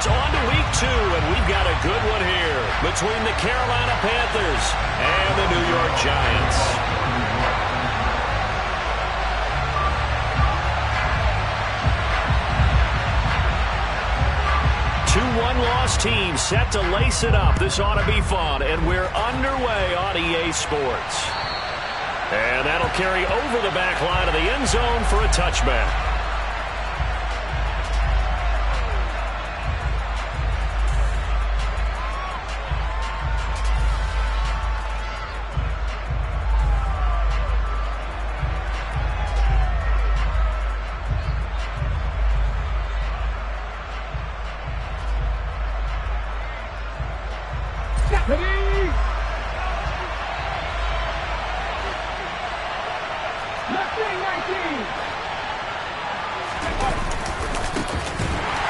It's on to week 2, and we've got a good one here between the Carolina Panthers and the New York Giants. 2-1 loss team set to lace it up. This ought to be fun, and we're underway on EA Sports. And that'll carry over the back line of the end zone for a touchback.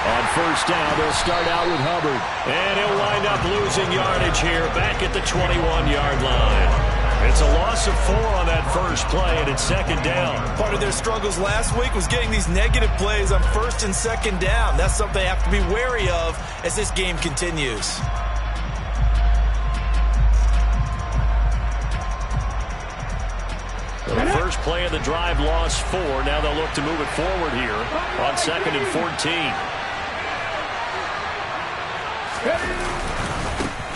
On first down, they'll start out with Hubbard. And he'll wind up losing yardage here back at the 21-yard line. It's a loss of 4 on that first play, and it's second down. Part of their struggles last week was getting these negative plays on first and second down. That's something they have to be wary of as this game continues. The first play of the drive lost 4. Now they'll look to move it forward here on second and 14.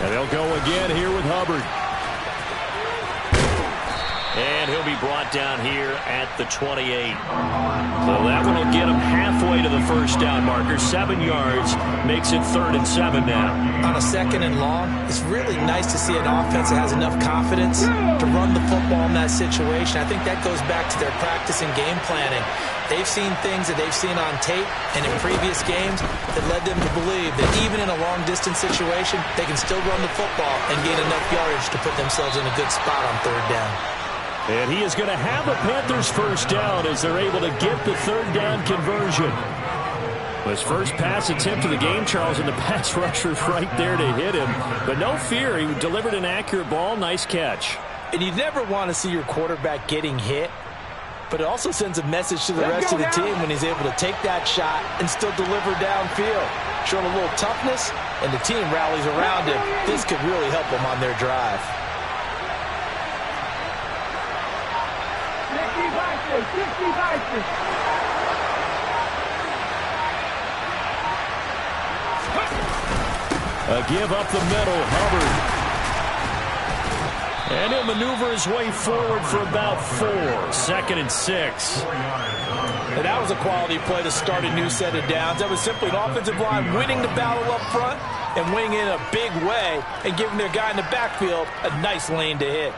And they'll go again here with Hubbard. And he'll be brought down here at the 28. So that one will get him halfway to the first down marker. 7 yards makes it 3rd and 7 now. On a second and long, it's really nice to see an offense that has enough confidence to run the football in that situation. I think that goes back to their practice and game planning. They've seen things that they've seen on tape and in previous games that led them to believe that even in a long-distance situation, they can still run the football and gain enough yardage to put themselves in a good spot on 3rd down. And he is going to have the Panthers first down as they're able to get the 3rd down conversion. His first pass attempt of the game, Charles, and the pass rusher's right there to hit him. But no fear, he delivered an accurate ball. Nice catch. And you never want to see your quarterback getting hit, but it also sends a message to the rest of the team when he's able to take that shot and still deliver downfield. Showing a little toughness, and the team rallies around him. This could really help them on their drive. A give up the middle, Hubbard. And he'll maneuver his way forward for about 4. 2nd and 6. And that was a quality play to start a new set of downs. That was simply an offensive line winning the battle up front and winning in a big way and giving their guy in the backfield a nice lane to hit.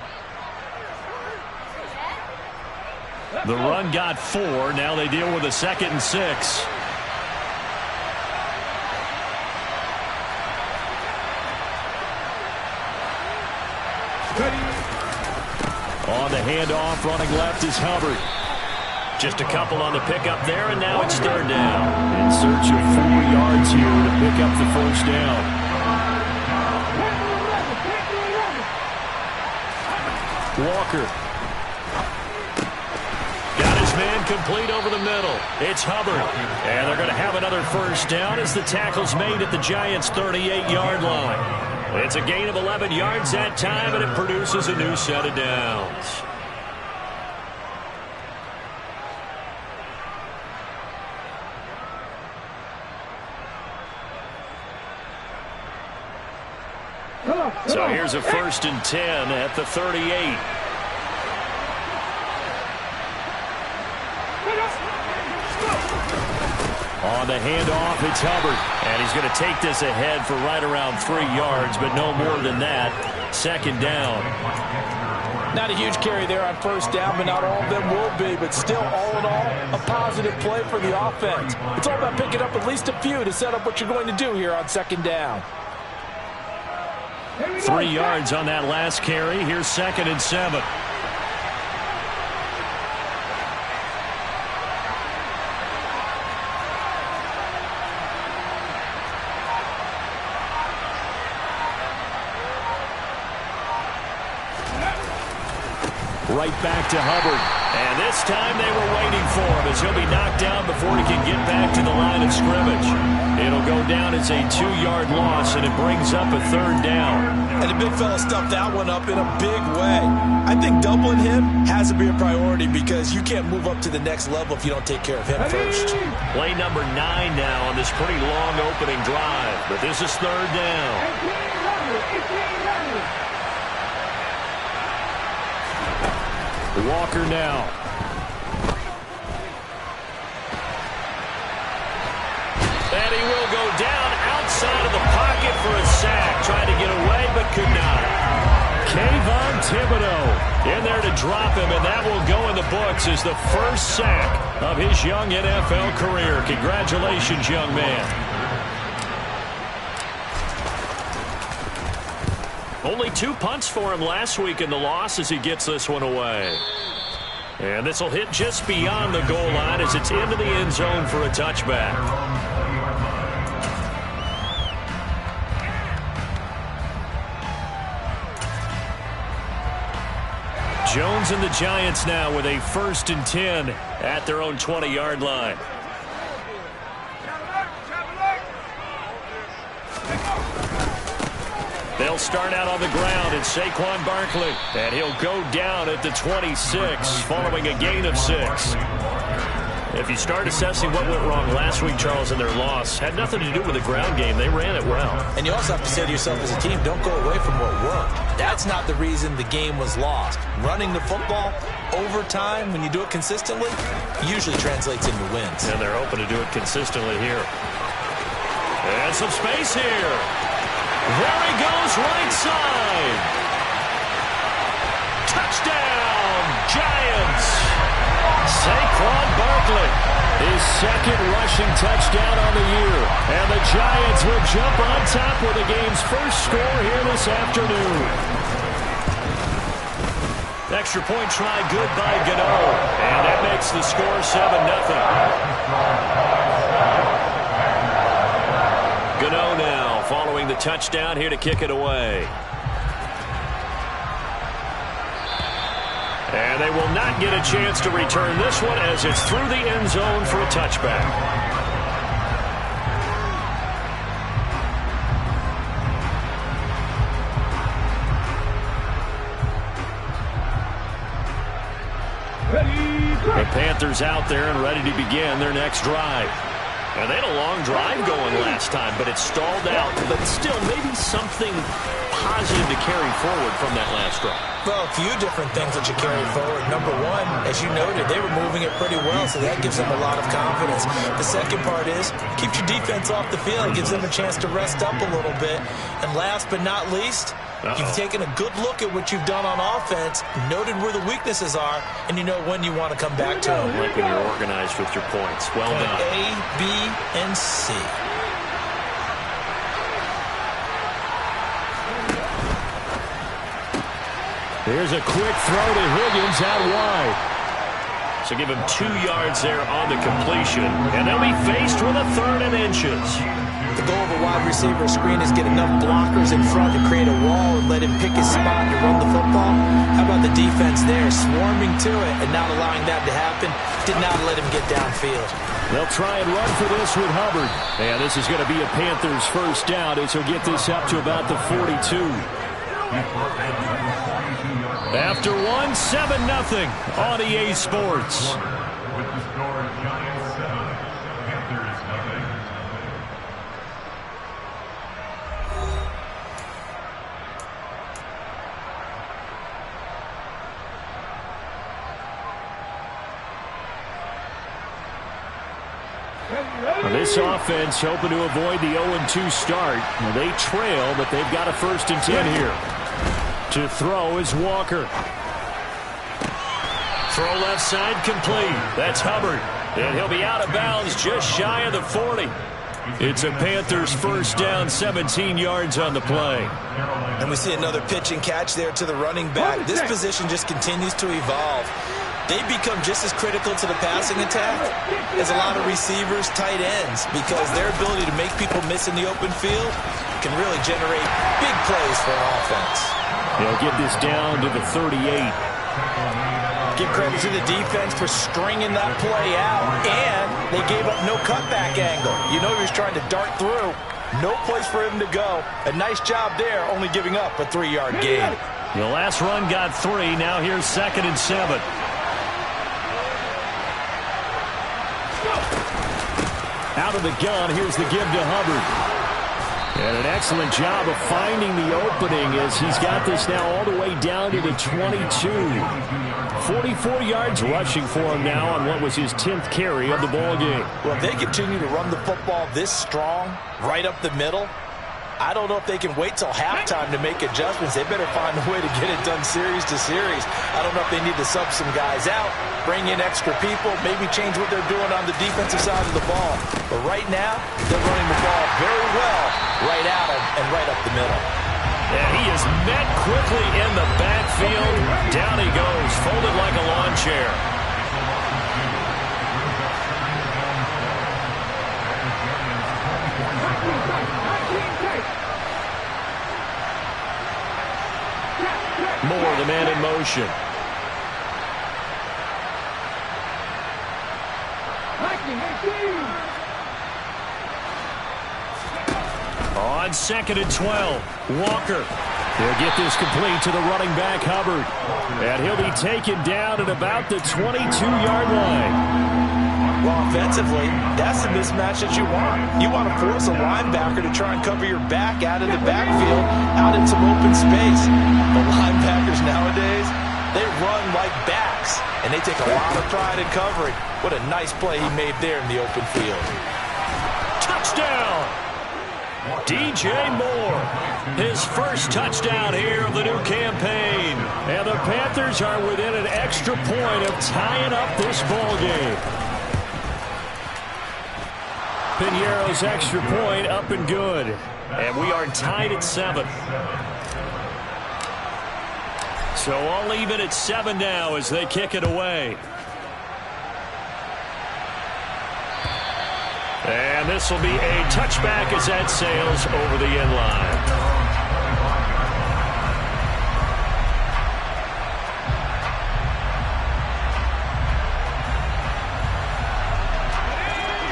The run got 4. Now they deal with a 2nd and 6. On the handoff, running left is Hubbard. Just a couple on the pickup there, and now it's 3rd down. In search of 4 yards here to pick up the first down. Walker. Got his man complete over the middle. It's Hubbard. And they're going to have another first down as the tackle's made at the Giants' 38-yard line. It's a gain of 11 yards that time, and it produces a new set of downs. So here's a 1st and 10 at the 38. On the handoff, it's Hubbard. And he's going to take this ahead for right around 3 yards, but no more than that. 2nd down. Not a huge carry there on first down, but not all of them will be. But still, all in all, a positive play for the offense. It's all about picking up at least a few to set up what you're going to do here on 2nd down. 3 yards on that last carry. Here's 2nd and 7. Right back to Hubbard. And this time they were waiting for him as he'll be knocked down before he can get back to the line of scrimmage. It'll go down as a 2-yard loss, and it brings up a 3rd down. And the big fella stuffed that one up in a big way. I think doubling him has to be a priority because you can't move up to the next level if you don't take care of him first. Play number 9 now on this pretty long opening drive, but this is 3rd down. Walker now. And he will go down outside of the pocket for a sack. Tried to get away, but could not. Kayvon Thibodeau in there to drop him, and that will go in the books as the first sack of his young NFL career. Congratulations, young man. Only 2 punts for him last week in the loss as he gets this one away. And this will hit just beyond the goal line as it's into the end zone for a touchback. Jones and the Giants now with a 1st and 10 at their own 20-yard line. They'll start out on the ground. It's Saquon Barkley. And he'll go down at the 26 following a gain of 6. If you start assessing what went wrong last week, Charles, in their loss, had nothing to do with the ground game. They ran it well. And you also have to say to yourself as a team, don't go away from what worked. That's not the reason the game was lost. Running the football over time, when you do it consistently, usually translates into wins. And they're hoping to do it consistently here. And some space here. There he goes, right side. Touchdown, Giants. Saquon Barkley, his 2nd rushing touchdown on the year. And the Giants will jump on top with the game's first score here this afternoon. Extra point try good by Gano. And that makes the score 7-0. Gano now following the touchdown here to kick it away. And they will not get a chance to return this one as it's through the end zone for a touchback. The Panthers out there and ready to begin their next drive. And they had a long drive going last time, but it stalled out. But still, maybe something positive to carry forward from that last drive. Well, a few different things that you carry forward. Number one, as you noted, they were moving it pretty well, so that gives them a lot of confidence. The second part is, keeps your defense off the field, gives them a chance to rest up a little bit. And last but not least, you've taken a good look at what you've done on offense, noted where the weaknesses are, and you know when you want to come back to them. Like when you're organized with your points. Well done. A, B, and C. Here's a quick throw to Higgins out wide. So give him 2 yards there on the completion. And they'll be faced with a 3rd and inches. The goal of a wide receiver screen is get enough blockers in front to create a wall and let him pick his spot to run the football. How about the defense there, swarming to it and not allowing that to happen? Did not let him get downfield. They'll try and run for this with Hubbard. And this is going to be a Panthers 1st down as he'll get this up to about the 42. After 1, 7-0 on EA Sports. This offense hoping to avoid the 0-2 start. They trail, but they've got a 1st and 10 here. To throw is Walker. Throw left side complete. That's Hubbard. And he'll be out of bounds just shy of the 40. It's a Panthers 1st down, 17 yards on the play. And we see another pitch and catch there to the running back. This position just continues to evolve. They become just as critical to the passing attack as a lot of receivers, tight ends, because their ability to make people miss in the open field can really generate big plays for an offense. They'll get this down to the 38. Give credit to the defense for stringing that play out, and they gave up no cutback angle. You know he was trying to dart through. No place for him to go. A nice job there, only giving up a 3-yard gain. The last run got 3. Now here's 2nd and 7. Out of the gun, here's the give to Hubbard. And an excellent job of finding the opening as he's got this now all the way down to the 22. 44 yards rushing for him now on what was his 10th carry of the ball game. Well, if they continue to run the football this strong, right up the middle, I don't know if they can wait till halftime to make adjustments. They better find a way to get it done series to series. I don't know if they need to sub some guys out, bring in extra people, maybe change what they're doing on the defensive side of the ball. But right now, they're running the ball very well right out and right up the middle. And he is met quickly in the backfield. Down he goes, folded like a lawn chair. Moore, the man in motion. On 2nd and 12, Walker. He'll get this complete to the running back, Hubbard. And he'll be taken down at about the 22-yard line. Well, offensively, that's the mismatch that you want. You want to force a linebacker to try and cover your back out of the backfield, out in some open space. The linebackers nowadays, they run like backs, and they take a lot of pride in covering. What a nice play he made there in the open field. Touchdown! DJ Moore, his first touchdown here of the new campaign. And the Panthers are within an extra point of tying up this ball game. Piñeiro's extra point up and good. And we are tied at 7. So all even at 7 now as they kick it away. And this will be a touchback as that sails over the end line.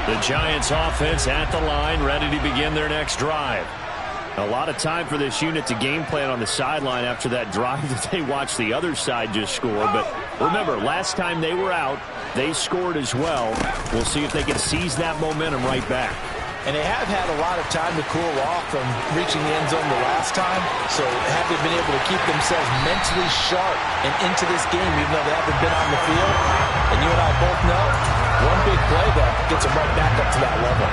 The Giants offense at the line, ready to begin their next drive. A lot of time for this unit to game plan on the sideline after that drive that they watched the other side just score. But remember, last time they were out, they scored as well. We'll see if they can seize that momentum right back. And they have had a lot of time to cool off from reaching the end zone the last time. So have they been able to keep themselves mentally sharp and into this game even though they haven't been on the field? And you and I both know one big play though gets them right back up to that level.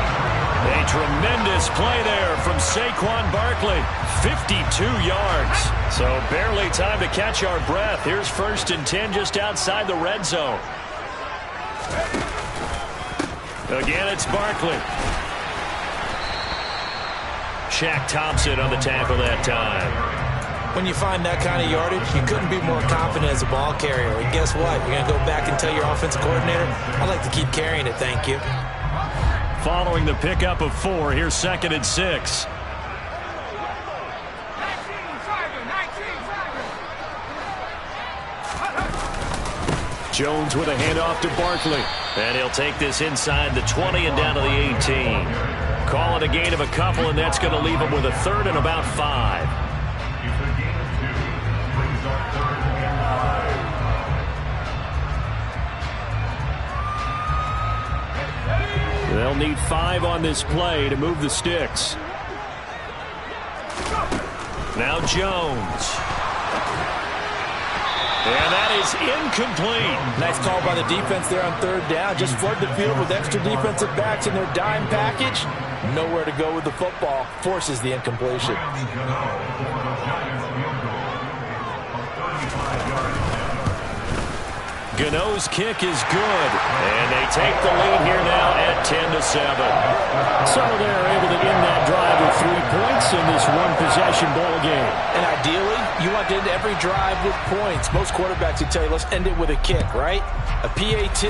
A tremendous play there from Saquon Barkley. 52 yards. So barely time to catch our breath. Here's 1st and 10 just outside the red zone. Again, it's Barkley. Shaq Thompson on the tackle that time. When you find that kind of yardage, you couldn't be more confident as a ball carrier. And guess what? You're going to go back and tell your offensive coordinator, I'd like to keep carrying it, thank you. Following the pickup of 4, here's 2nd and 6. Jones with a handoff to Barkley. And he'll take this inside the 20 and down to the 18. Call it a gain of a couple, and that's going to leave him with a 3rd and about 5. They'll need 5 on this play to move the sticks. Now Jones. And that is incomplete. Nice call by the defense there on 3rd down. Just flood the field with extra defensive backs in their dime package. Nowhere to go with the football. Forces the incompletion. Gano's kick is good. And they take the lead here now at 10-7. So they're able to end that drive with 3 points in this one-possession ball game. And ideally, you want to end every drive with points. Most quarterbacks would tell you, let's end it with a kick, right? A PAT,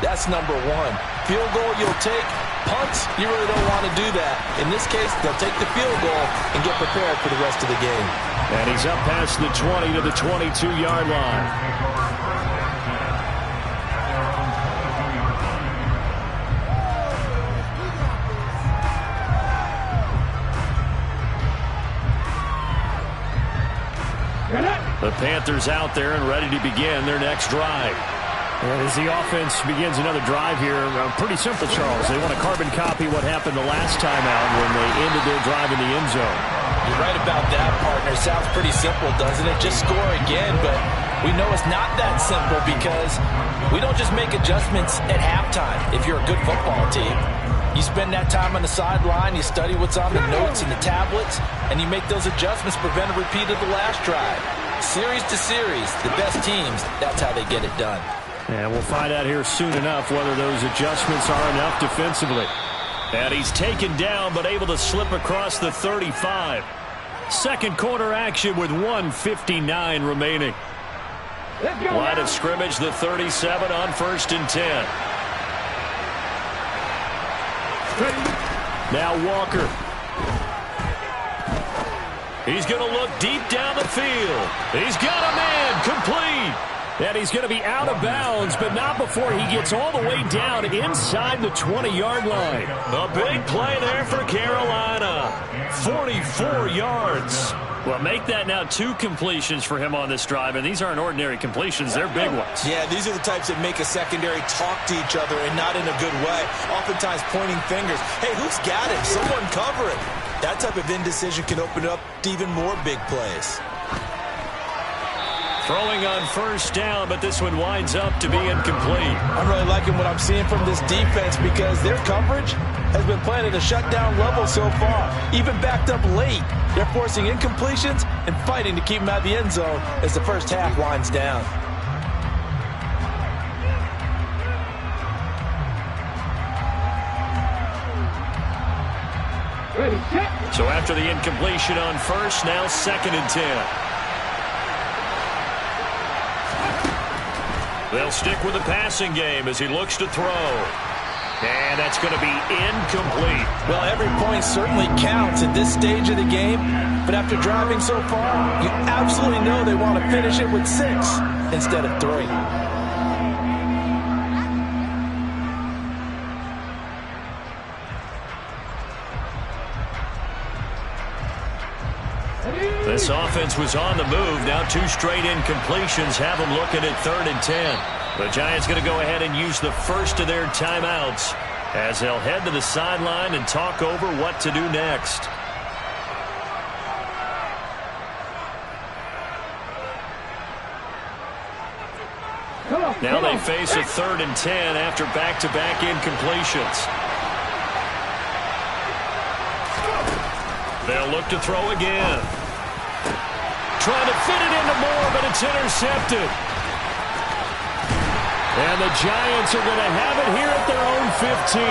that's number 1. Field goal you'll take. Punts, you really don't want to do that. In this case, they'll take the field goal and get prepared for the rest of the game. And he's up past the 20 to the 22-yard line. The Panthers out there and ready to begin their next drive. And as the offense begins another drive here, pretty simple, Charles. They want to carbon copy what happened the last time out when they ended their drive in the end zone. You're right about that, partner. Sounds pretty simple, doesn't it? Just score again, but we know it's not that simple because we don't just make adjustments at halftime if you're a good football team. You spend that time on the sideline, you study what's on the notes and the tablets, and you make those adjustments to prevent a repeat of the last drive. Series to series, the best teams, that's how they get it done. And we'll find out here soon enough whether those adjustments are enough defensively. And he's taken down but able to slip across the 35. Second quarter action with 1:59 remaining. Line of scrimmage, the 37 on 1st and 10. Now Walker. He's going to look deep down the field. He's got a man complete. And he's going to be out of bounds, but not before he gets all the way down inside the 20-yard line. A big play there for Carolina. 44 yards. Well, make that now 2 completions for him on this drive, and these aren't ordinary completions. They're big ones. Yeah, these are the types that make a secondary talk to each other and not in a good way. Oftentimes pointing fingers. Hey, who's got it? Someone cover it. That type of indecision can open up to even more big plays. Throwing on 1st down, but this one winds up to be incomplete. I'm really liking what I'm seeing from this defense because their coverage has been playing at a shutdown level so far. Even backed up late, they're forcing incompletions and fighting to keep them out of the end zone as the first half winds down. So after the incompletion on 1st, now 2nd and 10. They'll stick with the passing game as he looks to throw. And that's going to be incomplete. Well, every point certainly counts at this stage of the game. But after driving so far, you absolutely know they want to finish it with 6 instead of 3. This offense was on the move. Now 2 straight incompletions have them looking at 3rd and 10. The Giants going to go ahead and use the first of their timeouts as they'll head to the sideline and talk over what to do next. Now they face a 3rd and 10 after back-to-back incompletions. They'll look to throw again. Trying to fit it into Moore, but it's intercepted. And the Giants are going to have it here at their own 15.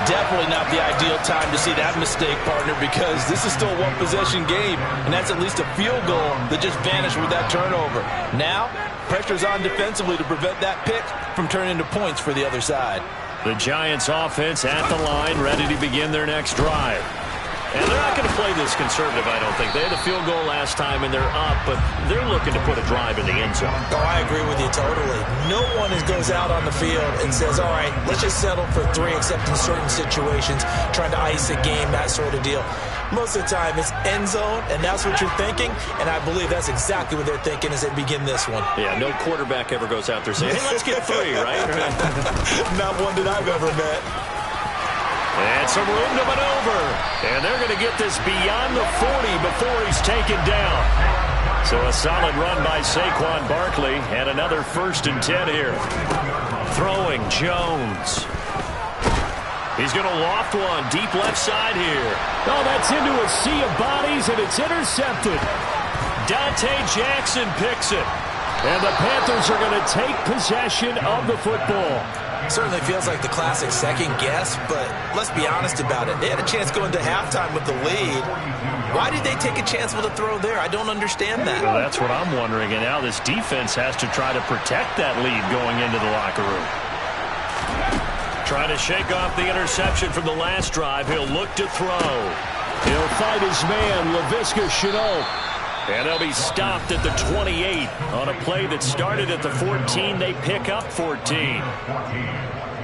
Definitely not the ideal time to see that mistake, partner, because this is still a one-possession game, and that's at least a field goal that just vanished with that turnover. Now, pressure's on defensively to prevent that pick from turning into points for the other side. The Giants offense at the line, ready to begin their next drive. And they're not going to play this conservative, I don't think. They had a field goal last time, and they're up, but they're looking to put a drive in the end zone. Oh, I agree with you totally. No one goes out on the field and says, all right, let's just settle for 3, except in certain situations, trying to ice a game, that sort of deal. Most of the time, it's end zone, and that's what you're thinking, and I believe that's exactly what they're thinking as they begin this one. Yeah, no quarterback ever goes out there saying, hey, let's get 3, right? Not one that I've ever met. And some room to maneuver. And they're going to get this beyond the 40 before he's taken down. So a solid run by Saquon Barkley. And another 1st and 10 here. Throwing Jones. He's going to loft one deep left side here. Oh, that's into a sea of bodies, and it's intercepted. Dante Jackson picks it. And the Panthers are going to take possession of the football. Certainly feels like the classic second guess, but let's be honest about it. They had a chance going to halftime with the lead. Why did they take a chance with a throw there? I don't understand that. Well, that's what I'm wondering. And now this defense has to try to protect that lead going into the locker room. Trying to shake off the interception from the last drive. He'll look to throw. He'll fight his man, Laviska Shenault. And they'll be stopped at the 28 on a play that started at the 14. They pick up 14.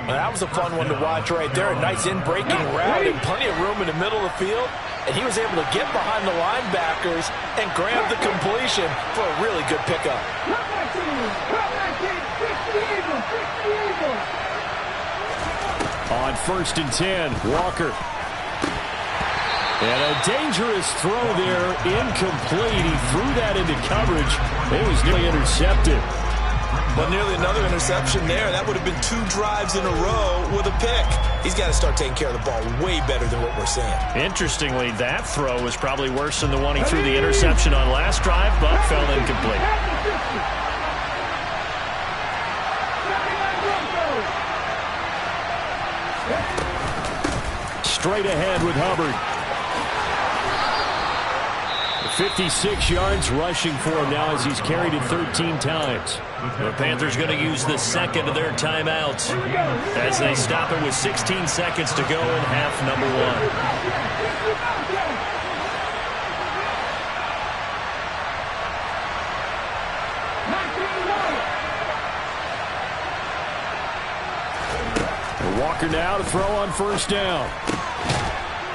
Well, that was a fun one to watch right there. A nice in-breaking route and plenty of room in the middle of the field. And he was able to get behind the linebackers and grab the completion for a really good pickup. On 1st and 10, Walker. And a dangerous throw there, incomplete. He threw that into coverage. It was nearly intercepted. But nearly another interception there. That would have been 2 drives in a row with a pick. He's got to start taking care of the ball way better than what we're seeing. Interestingly, that throw was probably worse than the one he threw the interception on last drive, but fell incomplete. Straight ahead with Hubbard. 56 yards rushing for him now as he's carried it 13 times. The Panthers going to use the second of their timeouts as they stop it with 16 seconds to go in half number 1. Walker now to throw on 1st down.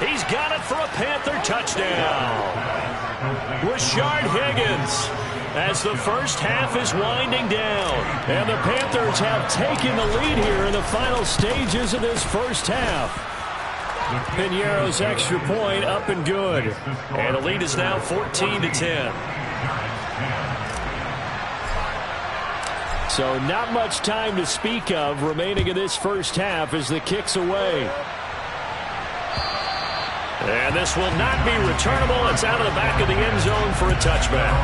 He's got it for a Panther touchdown. Rashard Higgins as the first half is winding down. And the Panthers have taken the lead here in the final stages of this first half. Piñeiro's extra point up and good. And the lead is now 14-10. So not much time to speak of remaining in this first half as the kick's away. And this will not be returnable. It's out of the back of the end zone for a touchback.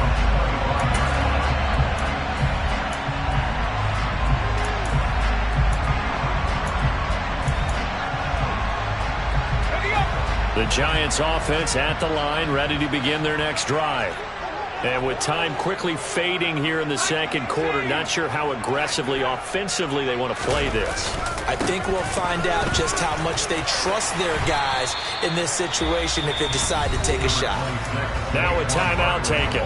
The Giants offense at the line, ready to begin their next drive. And with time quickly fading here in the second quarter, not sure how aggressively, offensively they want to play this. I think we'll find out just how much they trust their guys in this situation if they decide to take a shot. Now a timeout taken.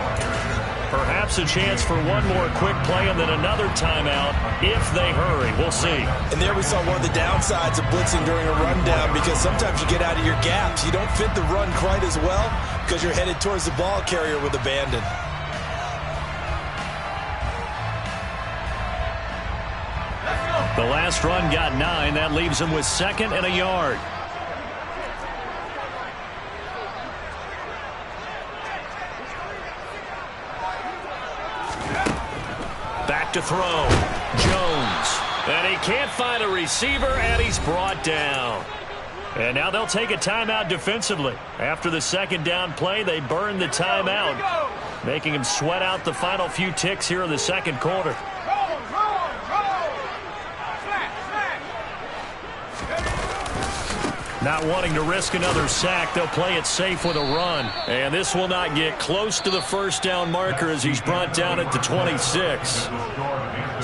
Perhaps a chance for one more quick play and then another timeout if they hurry. We'll see. And there we saw one of the downsides of blitzing during a rundown because sometimes you get out of your gaps. You don't fit the run quite as well because you're headed towards the ball carrier with abandon. The last run got 9. That leaves him with 2nd and a yard. Back to throw. Jones. And he can't find a receiver, and he's brought down. And now they'll take a timeout defensively. After the second down play, they burn the timeout, making him sweat out the final few ticks here in the second quarter. Not wanting to risk another sack, they'll play it safe with a run. And this will not get close to the first down marker as he's brought down at the 26.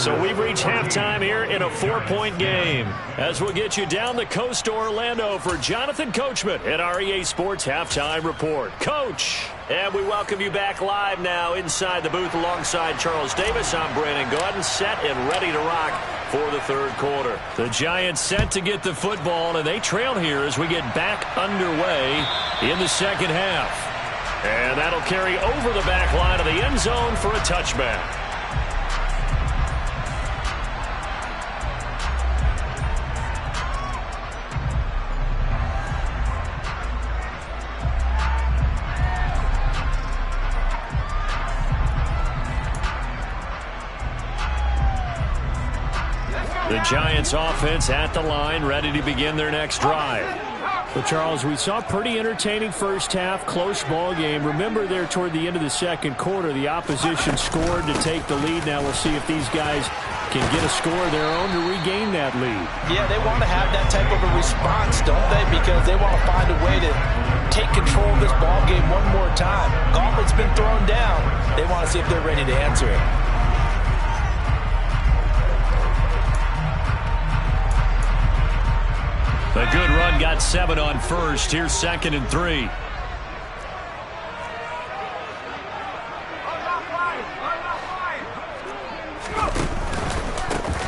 So we've reached halftime here in a 4-point game. As we'll get you down the coast to Orlando for Jonathan Coachman at our EA Sports Halftime Report. Coach! And we welcome you back live now inside the booth alongside Charles Davis. I'm Brandon Gaudin, set and ready to rock for the third quarter. The Giants set to get the football, and they trail here as we get back underway in the second half. And that'll carry over the back line of the end zone for a touchback. The Giants offense at the line, ready to begin their next drive. Well, Charles, we saw a pretty entertaining first half, close ball game. Remember there toward the end of the second quarter, the opposition scored to take the lead. Now we'll see if these guys can get a score of their own to regain that lead. Yeah, they want to have that type of a response, don't they? Because they want to find a way to take control of this ball game one more time. Gauntlet's been thrown down. They want to see if they're ready to answer it. A good run got 7 on first. Here's 2nd and 3.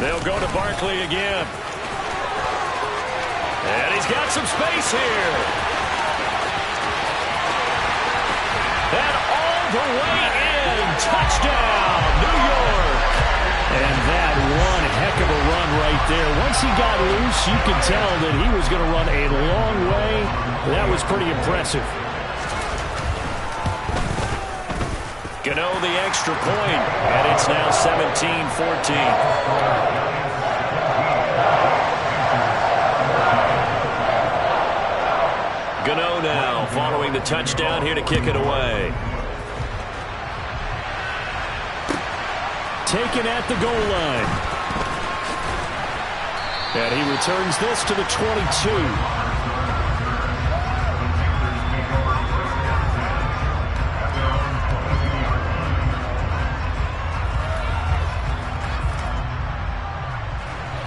They'll go to Barkley again. he's got some space here. And all the way in. Touchdown, New York. And that one heck of a run right there. Once he got loose, you could tell that he was going to run a long way. That was pretty impressive. Gano the extra point, and it's now 17-14. Gano now following the touchdown here to kick it away. Taken at the goal line. And he returns this to the 22.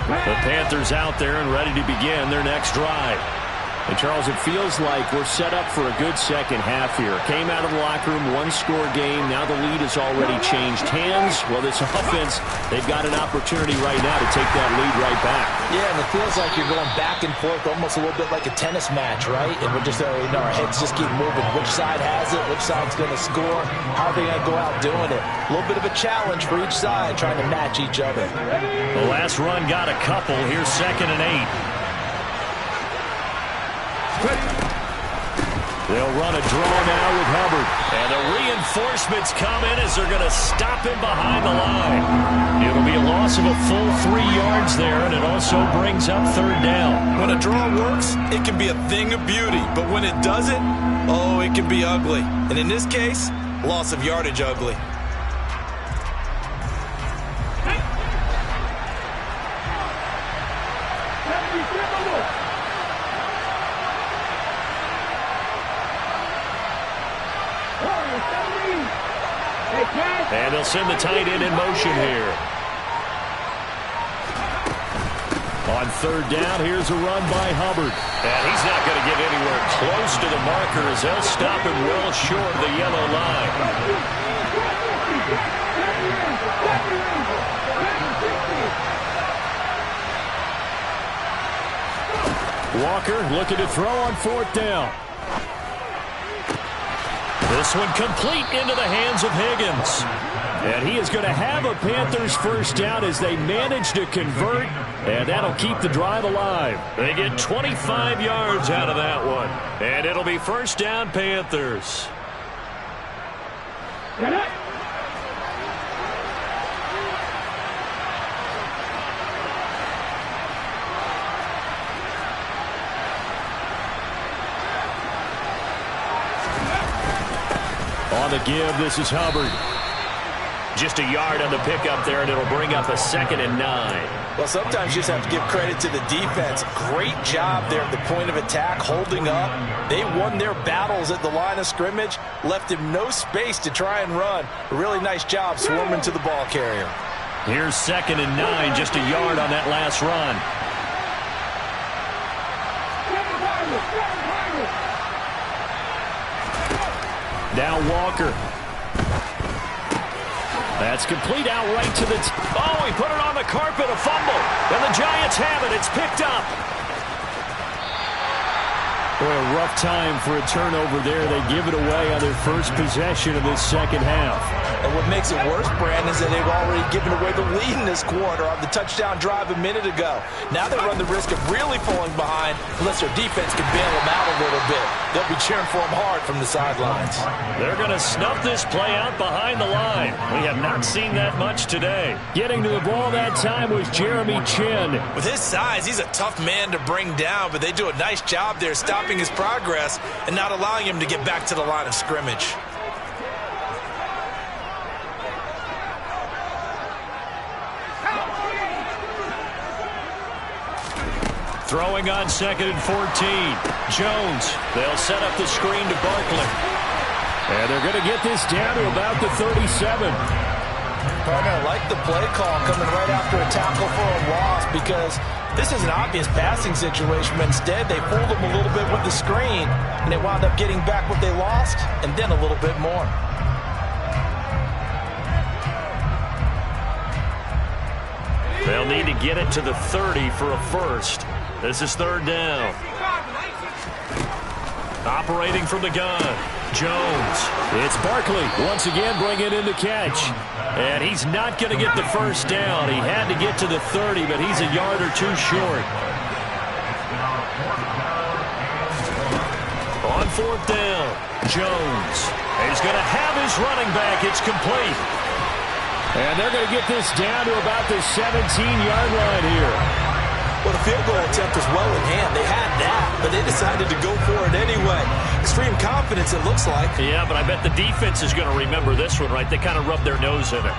The Panthers out there and ready to begin their next drive. And, Charles, it feels like we're set up for a good second half here. Came out of the locker room, one-score game. Now the lead has already changed hands. Well, this offense, they've got an opportunity right now to take that lead right back. Yeah, and it feels like you're going back and forth almost a little bit like a tennis match, right? And we're just, our heads just keep moving. Which side has it? Which side's going to score? How are they going to go out doing it? A little bit of a challenge for each side, trying to match each other. The last run got a couple. Here's 2nd and 8. They'll run a draw now with Hubbard. And the reinforcements come in as they're going to stop him behind the line. It'll be a loss of a full 3 yards there, and it also brings up 3rd down. When a draw works, it can be a thing of beauty. But when it doesn't, oh, it can be ugly. And in this case, loss of yardage ugly. And they'll send the tight end in motion here. On 3rd down, here's a run by Hubbard. And he's not going to get anywhere close to the marker as they'll stop him well short of the yellow line. Walker looking to throw on 4th down. This one complete into the hands of Higgins. And he is going to have a Panthers 1st down as they manage to convert, and that'll keep the drive alive. They get 25 yards out of that one. And it'll be 1st down Panthers. On the give, this is Hubbard. Just a yard on the pickup there, and it'll bring up a 2nd and 9. Well, sometimes you just have to give credit to the defense. Great job there at the point of attack, holding up. They won their battles at the line of scrimmage, left him no space to try and run. A really nice job swarming to the ball carrier. Here's 2nd and 9, just a yard on that last run. Now Walker. That's complete out right to the... Oh, he put it on the carpet, a fumble. And the Giants have it. It's picked up. Boy, a rough time for a turnover there. They give it away on their first possession of this second half. And what makes it worse, Brandon, is that they've already given away the lead in this quarter on the touchdown drive a minute ago. Now they run the risk of really falling behind unless their defense can bail them out a little bit. They'll be cheering for them hard from the sidelines. They're going to snuff this play out behind the line. We have not seen that much today. Getting to the ball that time was Jeremy Chin. With his size, he's a tough man to bring down, but they do a nice job there stopping his progress and not allowing him to get back to the line of scrimmage. Throwing on 2nd and 14. Jones. They'll set up the screen to Barkley. And they're going to get this down to about the 37. Partner, I like the play call coming right after a tackle for a loss because this is an obvious passing situation, but instead they fooled them a little bit with the screen, and they wound up getting back what they lost and then a little bit more. They'll need to get it to the 30 for a first. This is 3rd down. Operating from the gun, Jones. It's Barkley once again bringing in the catch. And he's not going to get the first down. He had to get to the 30, but he's a yard or two short. On fourth down, Jones. He's going to have his running back. It's complete. And they're going to get this down to about the 17-yard line here. Well, the field goal attempt was well in hand. They had that, but they decided to go for it anyway. Extreme confidence, it looks like. Yeah, but I bet the defense is going to remember this one, right? They kind of rubbed their nose in it.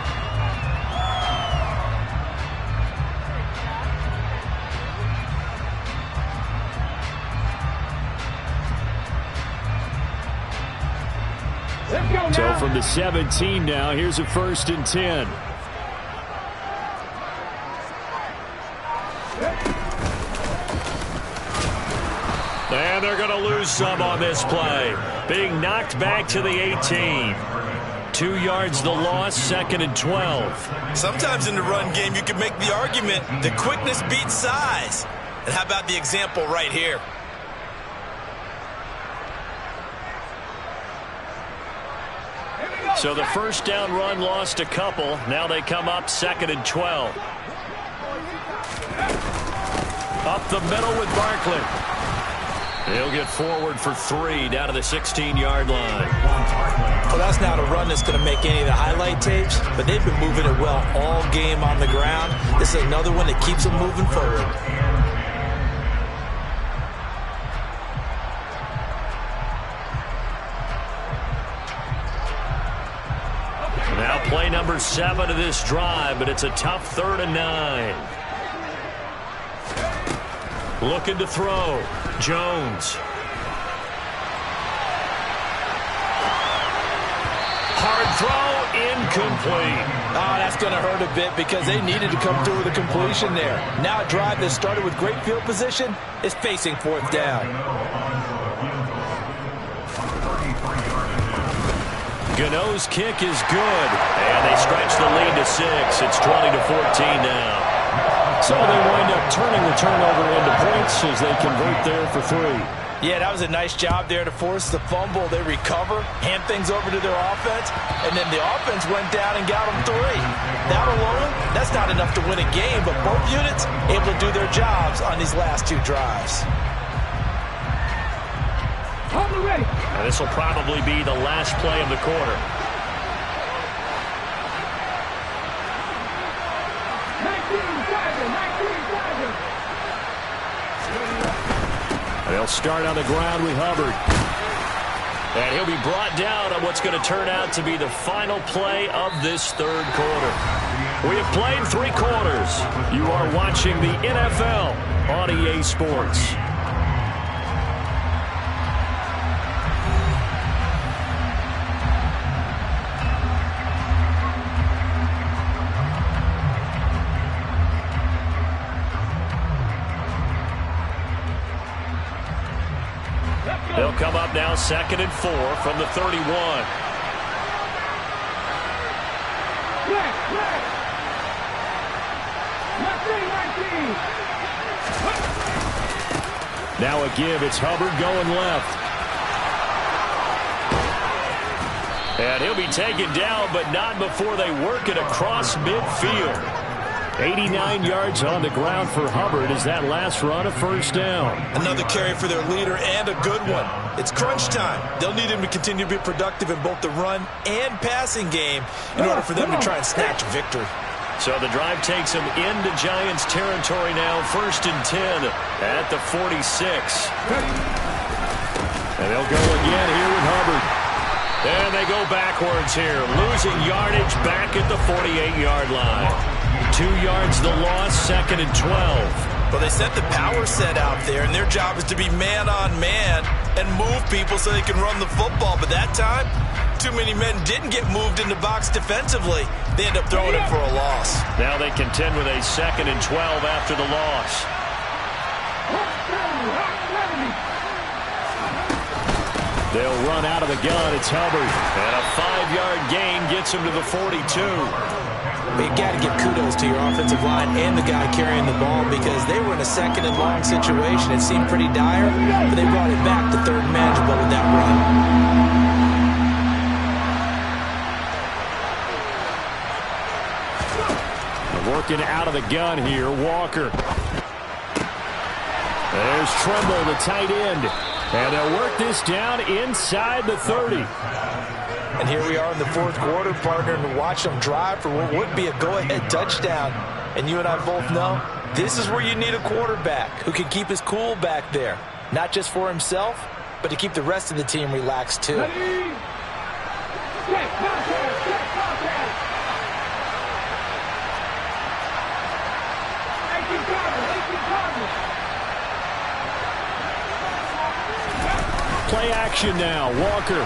So from the 17 now, here's a 1st and 10. And they're going to lose some on this play. Being knocked back to the 18. 2 yards the loss, 2nd and 12. Sometimes in the run game, you can make the argument that quickness beats size. And how about the example right here? So the first down run lost a couple. Now they come up 2nd and 12. Up the middle with Barkley. He'll get forward for 3 down to the 16-yard line. Well, that's not a run that's going to make any of the highlight tapes, but they've been moving it well all game on the ground. This is another one that keeps them moving forward. Now play number 7 of this drive, but it's a tough 3rd and 9. Looking to throw. Jones. Hard throw, incomplete. Oh, that's going to hurt a bit because they needed to come through with a completion there. Now a drive that started with great field position is facing 4th down. Gano's kick is good, and they stretch the lead to 6. It's 20-14 now. So they wind up turning the turnover into points as they convert there for 3. Yeah, that was a nice job there to force the fumble. They recover, hand things over to their offense, and then the offense went down and got them 3. That alone, that's not enough to win a game, but both units able to do their jobs on these last 2 drives. And this will probably be the last play of the quarter. They'll start on the ground with Hubbard. And he'll be brought down on what's going to turn out to be the final play of this 3rd quarter. We have played 3 quarters. You are watching the NFL on EA Sports. They'll come up now 2nd and 4 from the 31. Now a give. It's Hubbard going left. And he'll be taken down, but not before they work it across midfield. 89 yards on the ground for Hubbard as that last run a 1st down. Another carry for their leader and a good one. It's crunch time. They'll need him to continue to be productive in both the run and passing game in order for them to try and snatch victory. So the drive takes them into Giants territory now, 1st and 10 at the 46. And they'll go again here with Hubbard. And they go backwards here, losing yardage back at the 48-yard line. 2 yards the loss, 2nd and 12. Well, they set the power set out there, and their job is to be man-on-man and move people so they can run the football. But that time, too many men didn't get moved in the box defensively. They end up throwing it for a loss. Now they contend with a 2nd and 12 after the loss. They'll run out of the gun. It's Hubbard. And a 5-yard gain gets him to the 42. But you got to give kudos to your offensive line and the guy carrying the ball because they were in a second and long situation. It seemed pretty dire, but they brought it back to third and manageable with that run. Working out of the gun here, Walker. There's Tremble, the tight end. And they'll work this down inside the 30. And here we are in the fourth quarter, partner, and watch them drive for what would be a go-ahead touchdown. And you and I both know this is where you need a quarterback who can keep his cool back there. Not just for himself, but to keep the rest of the team relaxed too. Play action now, Walker.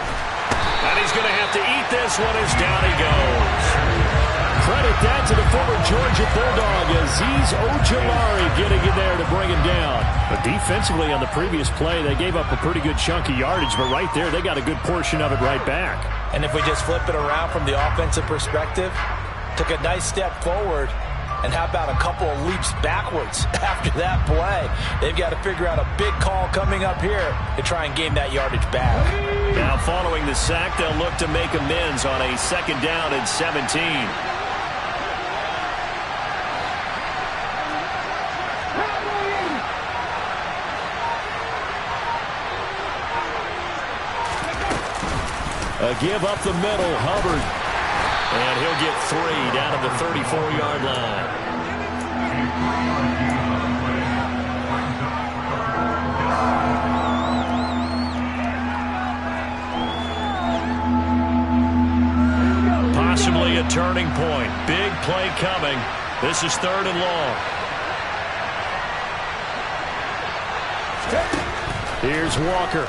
And he's going to have to eat this one as down he goes. Credit that to the former Georgia Bulldog, Azeez Ojulari getting in there to bring him down. But defensively on the previous play, they gave up a pretty good chunk of yardage, but right there they got a good portion of it right back. And if we just flip it around from the offensive perspective, took a nice step forward, and how about a couple of leaps backwards after that play? They've got to figure out a big call coming up here to try and gain that yardage back. Now following the sack, they'll look to make amends on a 2nd down and 17. A give up the middle, Hubbard. And he'll get 3 down to the 34-yard line. Possibly a turning point. Big play coming. This is 3rd and long. Here's Walker.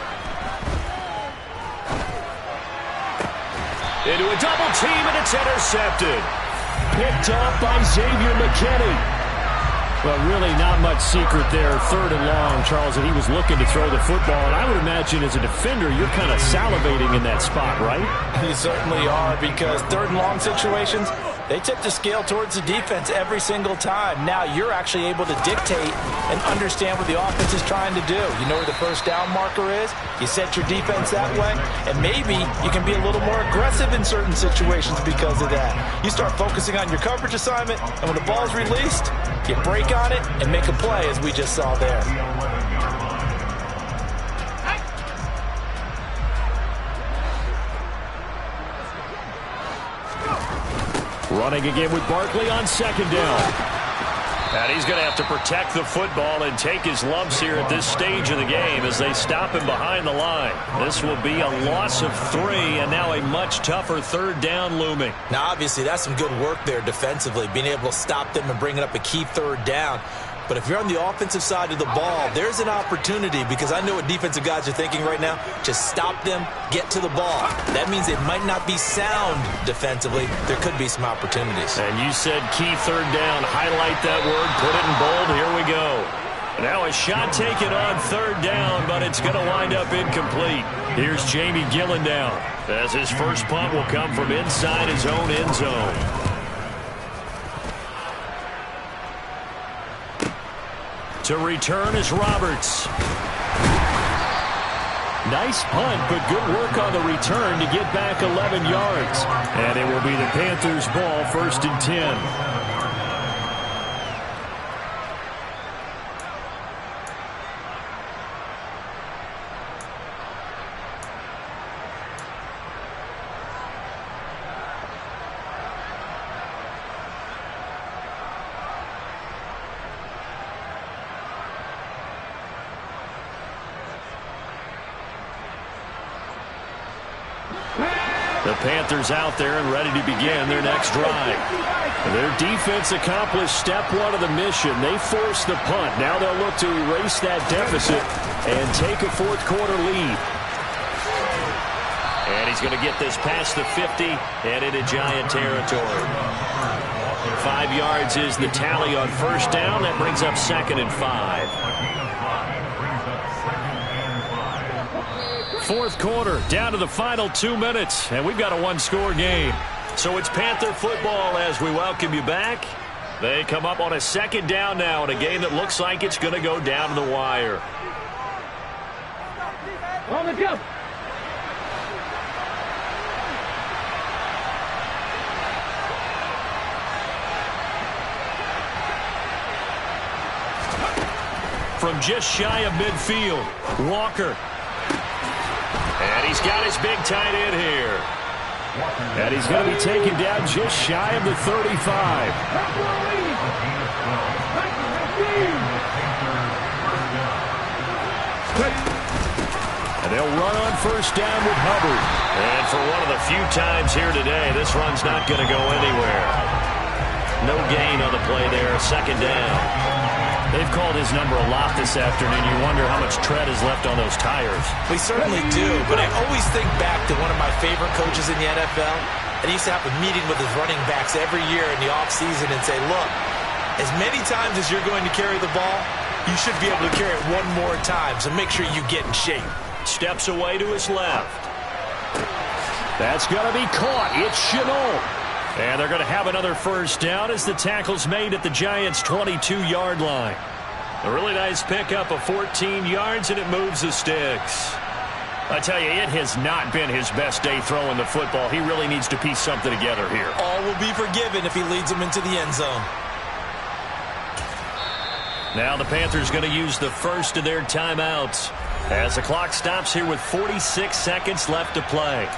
Into a double team, and it's intercepted. Picked off by Xavier McKinney. But really not much secret there. 3rd and long, Charles, and he was looking to throw the football. And I would imagine as a defender, you're kind of salivating in that spot, right? You certainly are, because 3rd and long situations, they tip the scale towards the defense every single time. Now you're actually able to dictate and understand what the offense is trying to do. You know where the first down marker is. You set your defense that way, and maybe you can be a little more aggressive in certain situations because of that. You start focusing on your coverage assignment, and when the ball's released, you break on it and make a play, as we just saw there. Running again with Barkley on 2nd down. And he's going to have to protect the football and take his lumps here at this stage of the game as they stop him behind the line. This will be a loss of 3, and now a much tougher 3rd down looming. Now, obviously, that's some good work there defensively, being able to stop them and bringing up a key 3rd down. But if you're on the offensive side of the ball, there's an opportunity, because I know what defensive guys are thinking right now. Just stop them, get to the ball. That means it might not be sound defensively. There could be some opportunities. And you said key 3rd down. Highlight that word, put it in bold. Here we go. Now a shot taken on 3rd down, but it's going to wind up incomplete. Here's Jamie Gillen down, as his first punt will come from inside his own end zone. To return is Roberts. Nice punt, but good work on the return to get back 11 yards. And it will be the Panthers' ball, 1st and 10. The Panthers out there and ready to begin their next drive. Their defense accomplished step 1 of the mission. They forced the punt. Now they'll look to erase that deficit and take a 4th quarter lead. And he's going to get this past the 50 and into Giant territory. 5 yards is the tally on 1st down. That brings up 2nd and 5. 4th quarter, down to the final 2 minutes, and we've got a 1-score game. So it's Panther football as we welcome you back. They come up on a second down now in a game that looks like it's going to go down to the wire. On the jump. From just shy of midfield, Walker. And he's got his big tight end here. And he's going to be taken down just shy of the 35. And they'll run on first down with Hubbard. And for one of the few times here today, this run's not going to go anywhere. No gain on the play there, second down. They've called his number a lot this afternoon. You wonder how much tread is left on those tires. We certainly do, but I always think back to one of my favorite coaches in the NFL. And he used to have a meeting with his running backs every year in the offseason and say, look, as many times as you're going to carry the ball, you should be able to carry it one more time, so make sure you get in shape. Steps away to his left. That's going to be caught. It's Chenault. And they're going to have another first down as the tackle's made at the Giants' 22-yard line. A really nice pickup of 14 yards, and it moves the sticks. I tell you, it has not been his best day throwing the football. He really needs to piece something together here. All will be forgiven if he leads them into the end zone. Now the Panthers going to use the first of their timeouts as the clock stops here with 46 seconds left to play.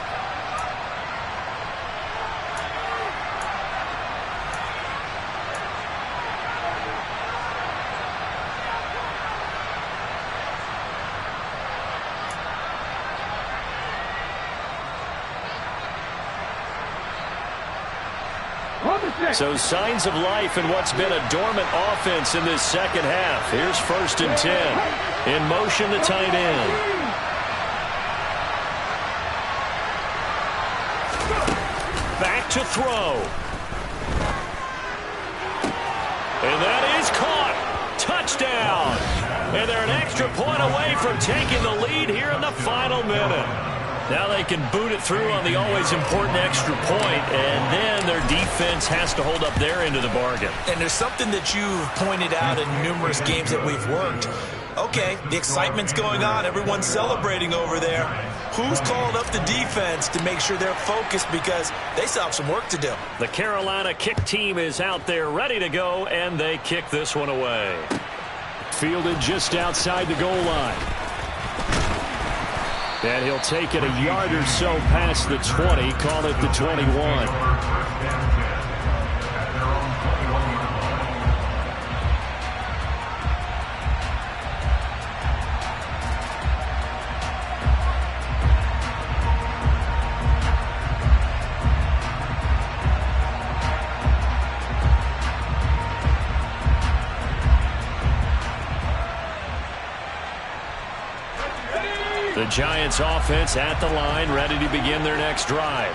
So signs of life in what's been a dormant offense in this second half. Here's 1st and 10. In motion, the tight end. Back to throw. And that is caught. Touchdown. And they're an extra point away from taking the lead here in the final minute. Now they can boot it through on the always important extra point, and then their defense has to hold up their end of the bargain. And there's something that you've pointed out in numerous games that we've worked. Okay, the excitement's going on. Everyone's celebrating over there. Who's called up the defense to make sure they're focused because they still have some work to do? The Carolina kick team is out there ready to go, and they kick this one away. Fielded just outside the goal line. And he'll take it a yard or so past the 20, call it the 21. The Giants offense at the line, ready to begin their next drive.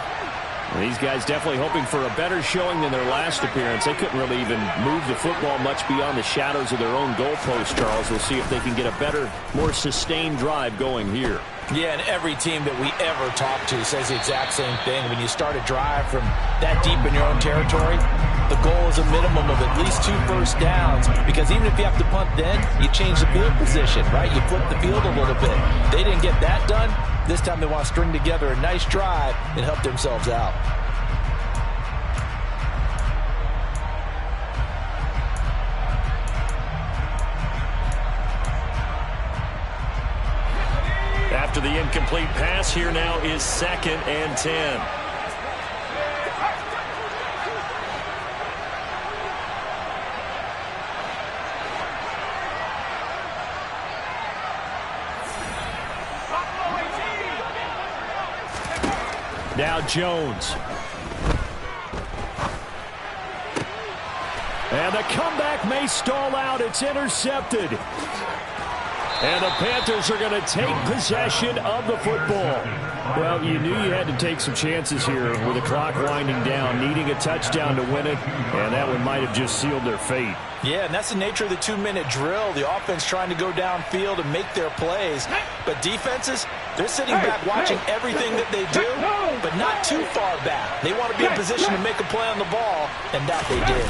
And these guys definitely hoping for a better showing than their last appearance. They couldn't really even move the football much beyond the shadows of their own goalpost, Charles. We'll see if they can get a better, more sustained drive going here. Yeah, and every team that we ever talk to says the exact same thing. When you start a drive from that deep in your own territory, the goal is a minimum of at least 2 first downs, because even if you have to punt then, you change the field position, right? You flip the field a little bit. They didn't get that done. This time they want to string together a nice drive and help themselves out. After the incomplete pass, here now is 2nd and 10. Now Jones. And the comeback may stall out. It's intercepted. And the Panthers are going to take possession of the football. Well, you knew you had to take some chances here with the clock winding down, needing a touchdown to win it, and that one might have just sealed their fate. Yeah, and that's the nature of the 2-minute drill. The offense trying to go downfield and make their plays. But defenses, they're sitting back watching everything that they do, but not too far back. They want to be in position to make a play on the ball, and that they did.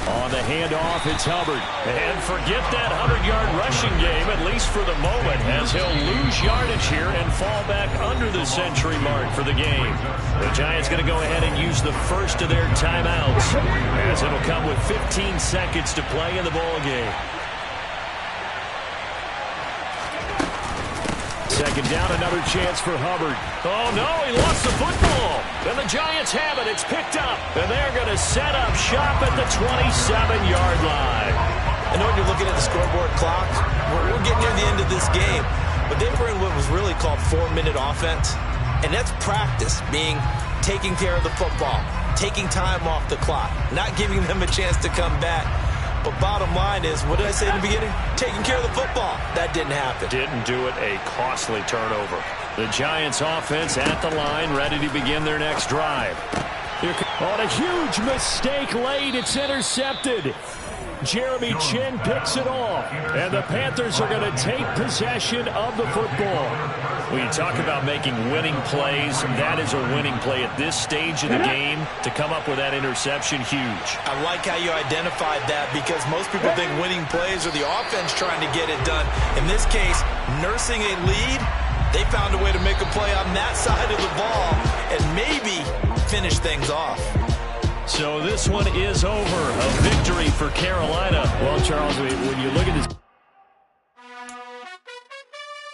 On the handoff, it's Hubbard. And forget that 100-yard rushing game, at least for the moment, as he'll lose yardage here and fall back under the century mark for the game. The Giants going to go ahead and use the first of their timeouts, as it'll come with 15 seconds to play in the ball game. Second down, another chance for Hubbard. Oh, no, he lost the football. And the Giants have it. It's picked up. And they're going to set up shop at the 27-yard line. I know when you're looking at the scoreboard clock, we're getting near the end of this game. But they were in what was really called 4-minute offense. And that's practice, being taking care of the football, taking time off the clock, not giving them a chance to come back. But bottom line is, what did I say in the beginning? Taking care of the football. That didn't happen. Didn't do it. A costly turnover. The Giants offense at the line, ready to begin their next drive. On a huge mistake late, it's intercepted. Jeremy Chin picks it off. And the Panthers are going to take possession of the football. When you talk about making winning plays, that is a winning play at this stage of the game. To come up with that interception, huge. I like how you identified that, because most people think winning plays are the offense trying to get it done. In this case, nursing a lead, they found a way to make a play on that side of the ball and maybe finish things off. So this one is over. A victory for Carolina. Well, Charles, when you look at this...